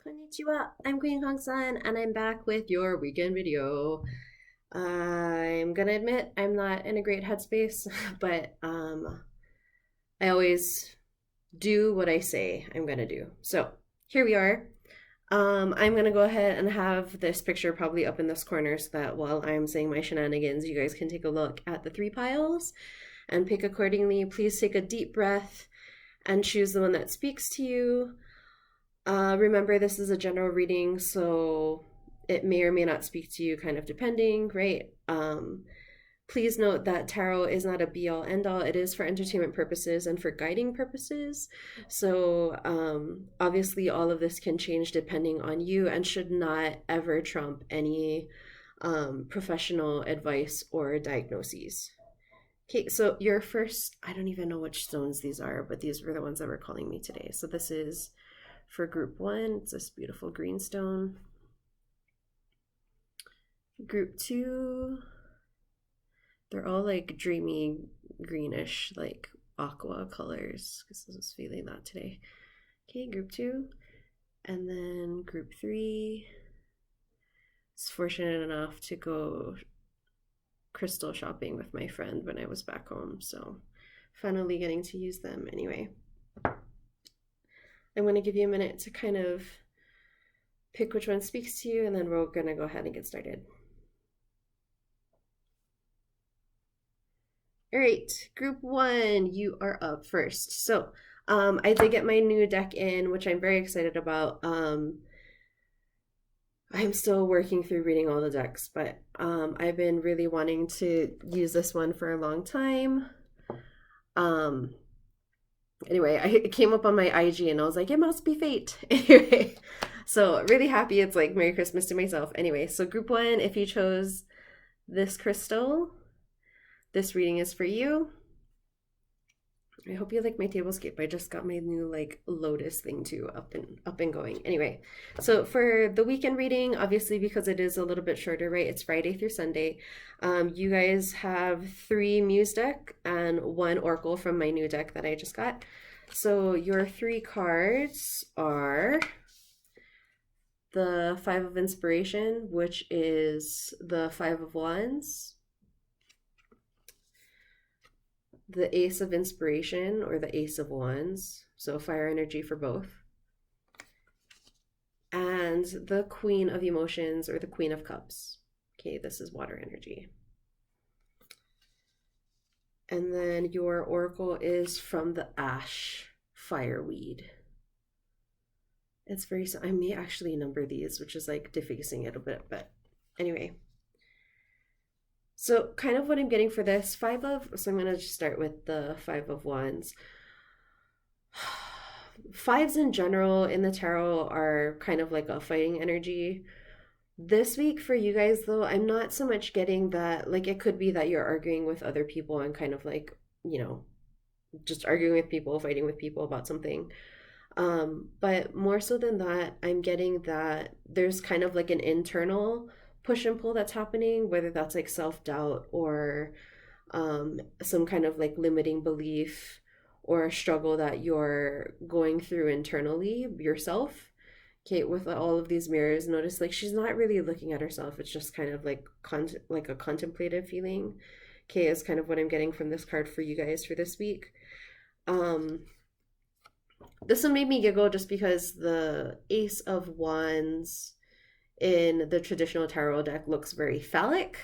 Konnichiwa, I'm Queen Kongsan, and I'm back with your weekend video. I'm gonna admit I'm not in a great headspace, but I always do what I say I'm gonna do. So here we are. I'm gonna go ahead and have this picture probably up in this corner so that while I'm saying my shenanigans, you guys can take a look at the three piles and pick accordingly. Please take a deep breath and choose the one that speaks to you. Remember, this is a general reading, so it may or may not speak to you, kind of depending, right? Please note that tarot is not a be all end all. It is for entertainment purposes and for guiding purposes. So, obviously, all of this can change depending on you and should not ever trump any professional advice or diagnoses. Okay, so your first, I don't even know which stones these are, but these were the ones that were calling me today. So, this is for group one, it's this beautiful green stone. Group two, they're all like dreamy greenish, like aqua colors, because I was feeling that today. Okay, group two. And then group three, I was fortunate enough to go crystal shopping with my friend when I was back home, so finally getting to use them anyway. I'm going to give you a minute to kind of pick which one speaks to you, and then we're going to go ahead and get started. All right, group one, you are up first. So I did get my new deck in, which I'm very excited about. I'm still working through reading all the decks, but I've been really wanting to use this one for a long time. Anyway, it came up on my IG and I was like, it must be fate. Anyway, so really happy it's like Merry Christmas to myself. Anyway, so group one, if you chose this crystal, this reading is for you. I hope you like my tablescape. I just got my new like lotus thing too up and going. Anyway, so for the weekend reading, obviously because it is a little bit shorter, right? It's Friday through Sunday. You guys have 3 Muse deck and 1 Oracle from my new deck that I just got. So your 3 cards are the 5 of Inspiration, which is the 5 of Wands, the Ace of Inspiration or the Ace of Wands, so fire energy for both, and the Queen of Emotions or the Queen of Cups. Okay, this is water energy. And then your oracle is from the Ash Fireweed. It's very, I may actually number these, which is like defacing it a bit, but anyway. So kind of what I'm getting for this, so I'm going to just start with the 5 of Wands. Fives in general in the tarot are kind of like a fighting energy. This week for you guys though, I'm not so much getting that, like it could be that you're arguing with other people and kind of like, you know, just arguing with people, fighting with people about something. But more so than that, I'm getting that there's kind of like an internal push and pull that's happening, whether that's like self-doubt or some kind of like limiting belief or a struggle that you're going through internally yourself. Okay, with all of these mirrors, notice like she's not really looking at herself. It's just kind of like like a contemplative feeling. Okay, is kind of what I'm getting from this card for you guys for this week. This one made me giggle just because the Ace of Wands in the traditional tarot deck looks very phallic.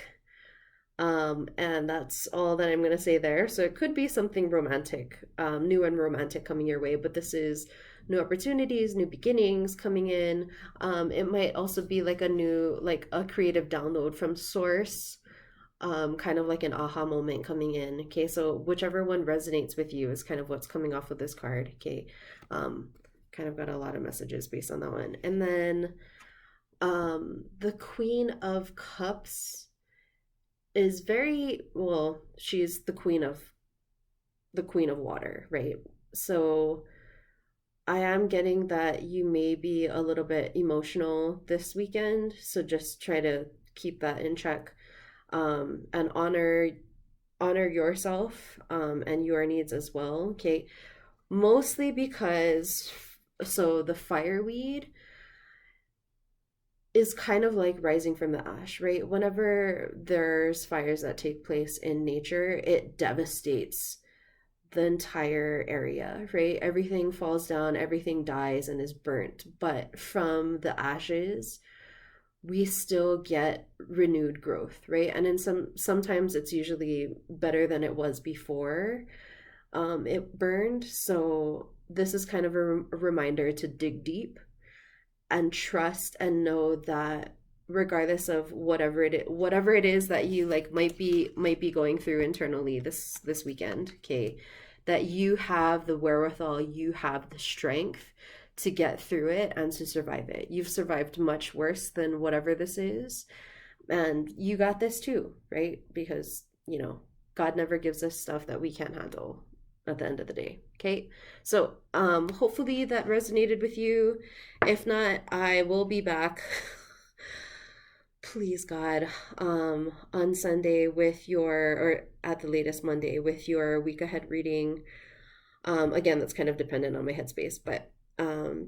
And that's all that I'm going to say there. So it could be something romantic, new and romantic coming your way, but this is new opportunities, new beginnings coming in. It might also be like a new, like a creative download from source, kind of like an aha moment coming in. Okay, so whichever one resonates with you is kind of what's coming off of this card. Okay, kind of got a lot of messages based on that one. And then the Queen of Cups is very, well, she's the queen of water, right? So I am getting that you may be a little bit emotional this weekend, so just try to keep that in check, and honor yourself, and your needs as well. Okay, mostly because, so the fireweed, is kind of like rising from the ash, right? Whenever there's fires that take place in nature, it devastates the entire area, right? Everything falls down, everything dies and is burnt. But from the ashes, we still get renewed growth, right? And in sometimes it's usually better than it was before it burned. So this is kind of a reminder to dig deep and trust and know that regardless of whatever it is that you like might be going through internally this weekend, okay, that you have the wherewithal, you have the strength to get through it and to survive it. You've survived much worse than whatever this is, and you got this too, right? Because God never gives us stuff that we can't handle at the end of the day. Okay. So hopefully that resonated with you. If not, I will be back. Please God, on Sunday with your, or at the latest Monday with your week ahead reading. Again, that's kind of dependent on my headspace, but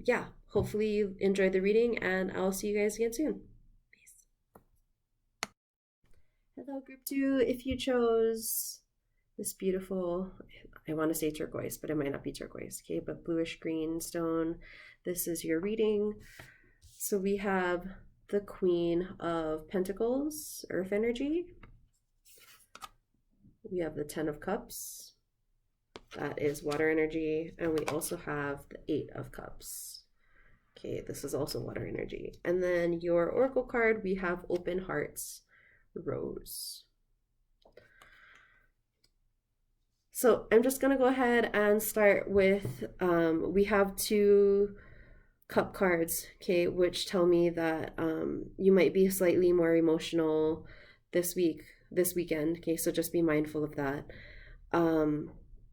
yeah, hopefully you enjoyed the reading, and I'll see you guys again soon. Peace. Hello, group 2. If you chose this beautiful, I want to say turquoise, but it might not be turquoise, okay, but bluish green stone, this is your reading. So we have the Queen of Pentacles, Earth energy. We have the Ten of Cups, that is water energy, and we also have the Eight of Cups. Okay, this is also water energy. And then your oracle card, we have Open Hearts, Rose. So I'm just going to go ahead and start with, we have 2 cup cards, okay, which tell me that you might be slightly more emotional this weekend, okay, so just be mindful of that.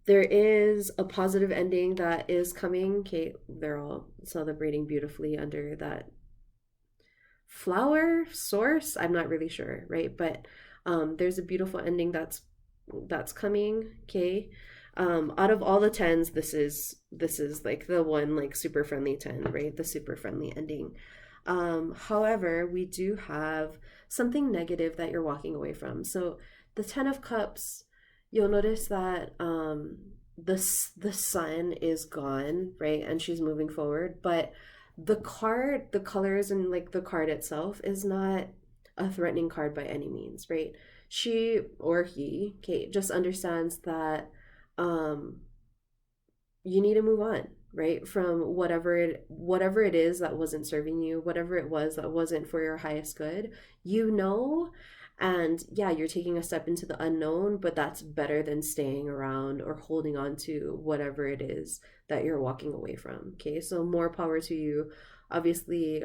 There is a positive ending that is coming, okay, they're all celebrating beautifully under that flower source, I'm not really sure, right, but there's a beautiful ending that's coming, okay. Out of all the 10s, this is like the one like super friendly 10, right? The super friendly ending. However, we do have something negative that you're walking away from. So the 10 of Cups, you'll notice that the sun is gone, right? And she's moving forward, but the card, the colors, and like the card itself is not a threatening card by any means, right? She or he, Kate, just understands that you need to move on, right, from whatever it is that wasn't serving you, whatever it was that wasn't for your highest good, and yeah, you're taking a step into the unknown, but that's better than staying around or holding on to whatever it is that you're walking away from. Okay, so more power to you. Obviously,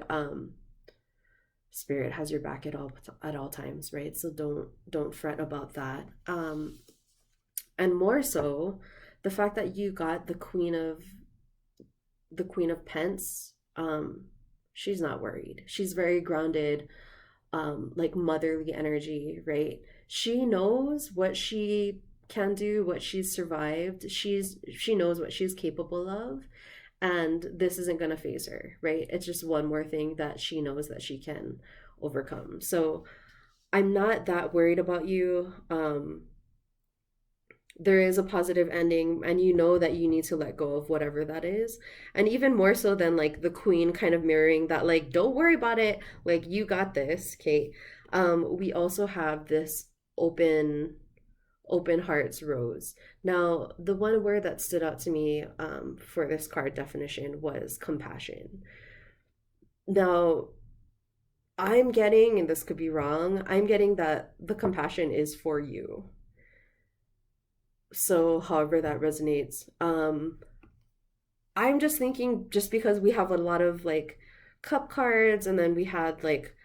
spirit has your back at all times, right? So don't fret about that. And more so, the fact that you got the Queen of Pence, she's not worried. She's very grounded, like motherly energy, right? She knows what she can do, what she's survived. She knows what she's capable of, and this isn't gonna phase her, right? It's just one more thing that she knows that she can overcome. So I'm not that worried about you. There is a positive ending, and you know that you need to let go of whatever that is, and even more so than like the queen kind of mirroring that, like, don't worry about it, like, you got this, Kate. We also have this open hearts rose. Now the one word that stood out to me for this card definition was compassion. Now I'm getting, and this could be wrong, I'm getting that the compassion is for you. So however that resonates, I'm just thinking, just because we have a lot of like cup cards, and then we had like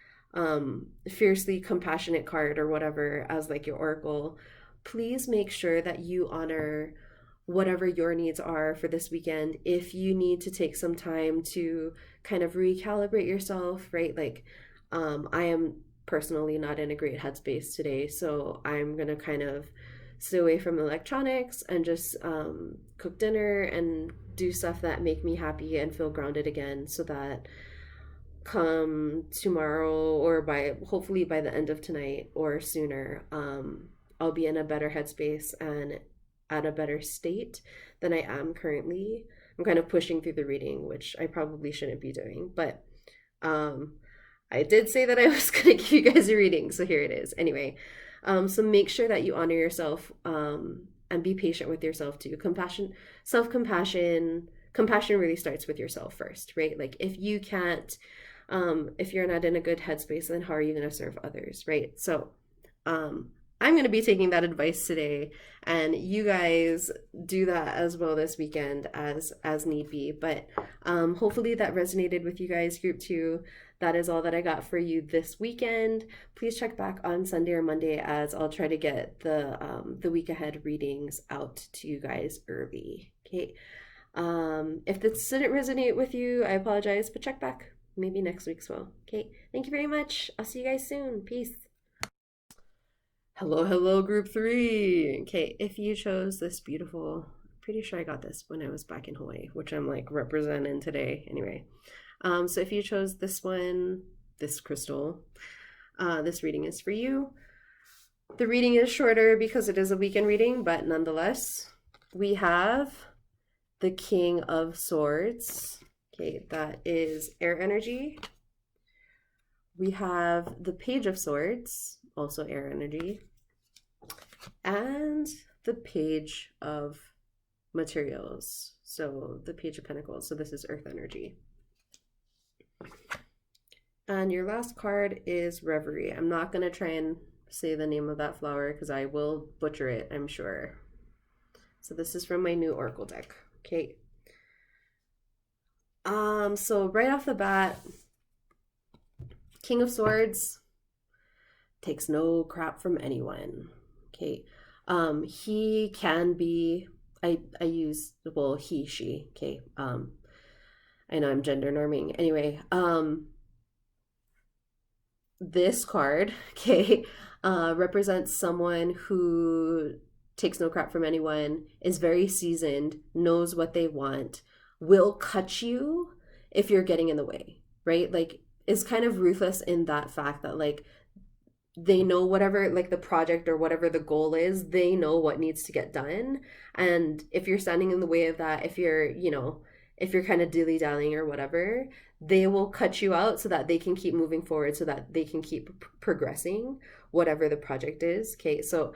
fiercely compassionate card or whatever as like your oracle, please make sure that you honor whatever your needs are for this weekend. If you need to take some time to kind of recalibrate yourself, right, like I am personally not in a great headspace today, so I'm gonna kind of stay away from electronics and just cook dinner and do stuff that make me happy and feel grounded again, so that come tomorrow, or by hopefully by the end of tonight or sooner, I'll be in a better headspace and at a better state than I am currently. I'm kind of pushing through the reading, which I probably shouldn't be doing, but um, I did say that I was going to give you guys a reading, so here it is. Anyway, so make sure that you honor yourself, and be patient with yourself too. Compassion really starts with yourself first, right? Like if you can't, if you're not in a good headspace, then how are you going to serve others, right? So, I'm going to be taking that advice today, and you guys do that as well this weekend as need be. But hopefully that resonated with you guys, group 2. That is all that I got for you this weekend. Please check back on Sunday or Monday, as I'll try to get the week ahead readings out to you guys early. Okay. If this didn't resonate with you, I apologize, but check back. Maybe next week's will. Okay. Thank you very much. I'll see you guys soon. Peace. Hello, hello, group 3. Okay, if you chose this beautiful, pretty sure I got this when I was back in Hawaii, which I'm like representing today. Anyway, so if you chose this one, this crystal, this reading is for you. The reading is shorter because it is a weekend reading, but nonetheless, we have the King of Swords. Okay, that is air energy. We have the Page of Swords, also air energy, and the Page of Materials, so the Page of Pentacles. So this is earth energy. And your last card is Reverie. I'm not going to try and say the name of that flower because I will butcher it, I'm sure. So this is from my new Oracle deck. Okay. So right off the bat, King of Swords takes no crap from anyone. Okay. He can be, I use, well, he, she, okay. I know I'm gender norming. Anyway, this card, okay, represents someone who takes no crap from anyone, is very seasoned, knows what they want, will cut you if you're getting in the way, right? Like, is kind of ruthless in that fact that, like, they know whatever, like, the project or whatever the goal is, they know what needs to get done. And if you're standing in the way of that, if you're, you know, if you're kind of dilly-dallying or whatever, they will cut you out so that they can keep moving forward, so that they can keep progressing whatever the project is. Okay, so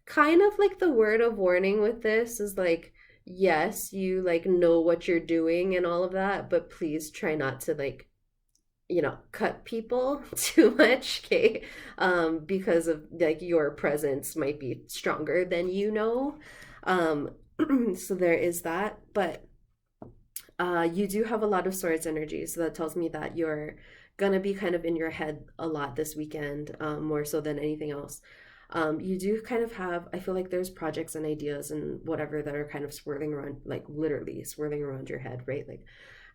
kind of like the word of warning with this is like, yes, you like know what you're doing and all of that, but please try not to, like, you know, cut people too much, okay? Because of, like, your presence might be stronger than you know. So there is that, but you do have a lot of swords energy, so that tells me that you're gonna be kind of in your head a lot this weekend, more so than anything else. You do kind of have, I feel like there's projects and ideas and whatever that are kind of swirling around, like literally swirling around your head, right? Like,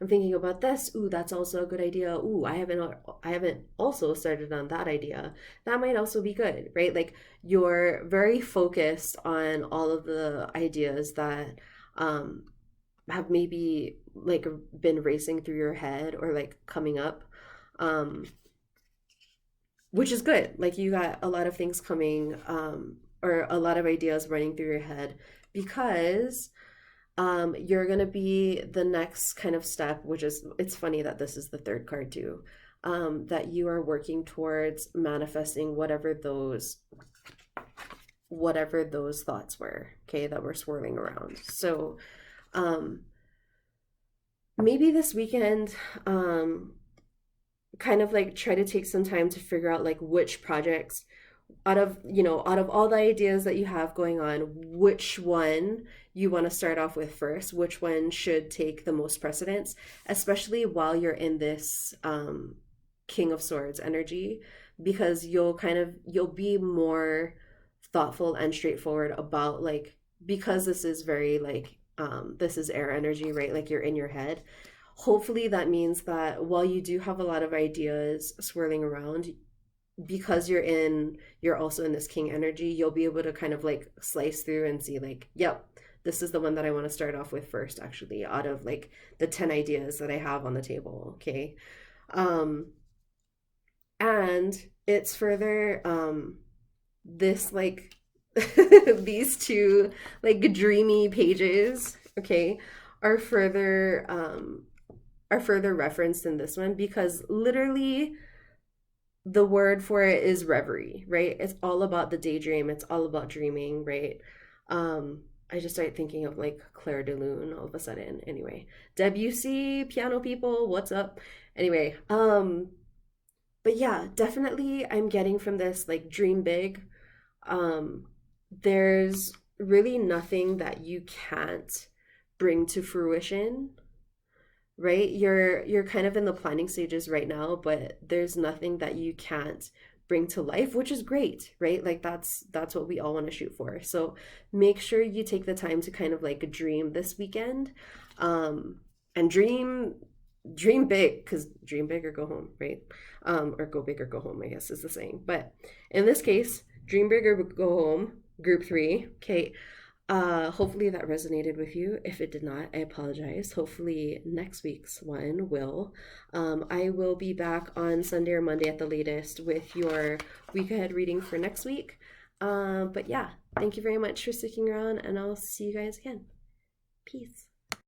I'm thinking about this. Ooh, that's also a good idea. Ooh, I haven't also started on that idea. That might also be good, right? Like, you're very focused on all of the ideas that have maybe like been racing through your head or like coming up, which is good. Like, you got a lot of things coming, or a lot of ideas running through your head, because you're gonna be the next kind of step, which is, it's funny that this is the third card too, that you are working towards manifesting whatever those thoughts were, okay, that were swirling around. So maybe this weekend, kind of like try to take some time to figure out like which projects out of all the ideas that you have going on, which one you want to start off with first, which one should take the most precedence, especially while you're in this King of Swords energy, because you'll be more thoughtful and straightforward about, like, because this is very like, this is air energy, right? Like, you're in your head. Hopefully that means that while you do have a lot of ideas swirling around, because you're also in this king energy, you'll be able to kind of like slice through and see like, yep, this is the one that I want to start off with first, actually, out of like the 10 ideas that I have on the table. Okay. Um, and it's further, this like, these two like dreamy pages, okay, are further, referenced in this one because literally the word for it is reverie, right? It's all about the daydream. It's all about dreaming, right? I just started thinking of like Claire de Lune all of a sudden. Anyway, Debussy, piano people, what's up? Anyway, but yeah, definitely I'm getting from this like dream big. Um, there's really nothing that you can't bring to fruition, right? You're kind of in the planning stages right now, but there's nothing that you can't bring to life, which is great, right? Like that's what we all want to shoot for. So make sure you take the time to kind of like dream this weekend. And dream big, because dream big or go home, right? Or go big or go home, I guess is the saying. But in this case, dream big or go home, group three. Okay, hopefully that resonated with you. If it did not, I apologize. Hopefully next week's one will. I will be back on Sunday or Monday at the latest with your week ahead reading for next week. But yeah, thank you very much for sticking around, and I'll see you guys again. Peace.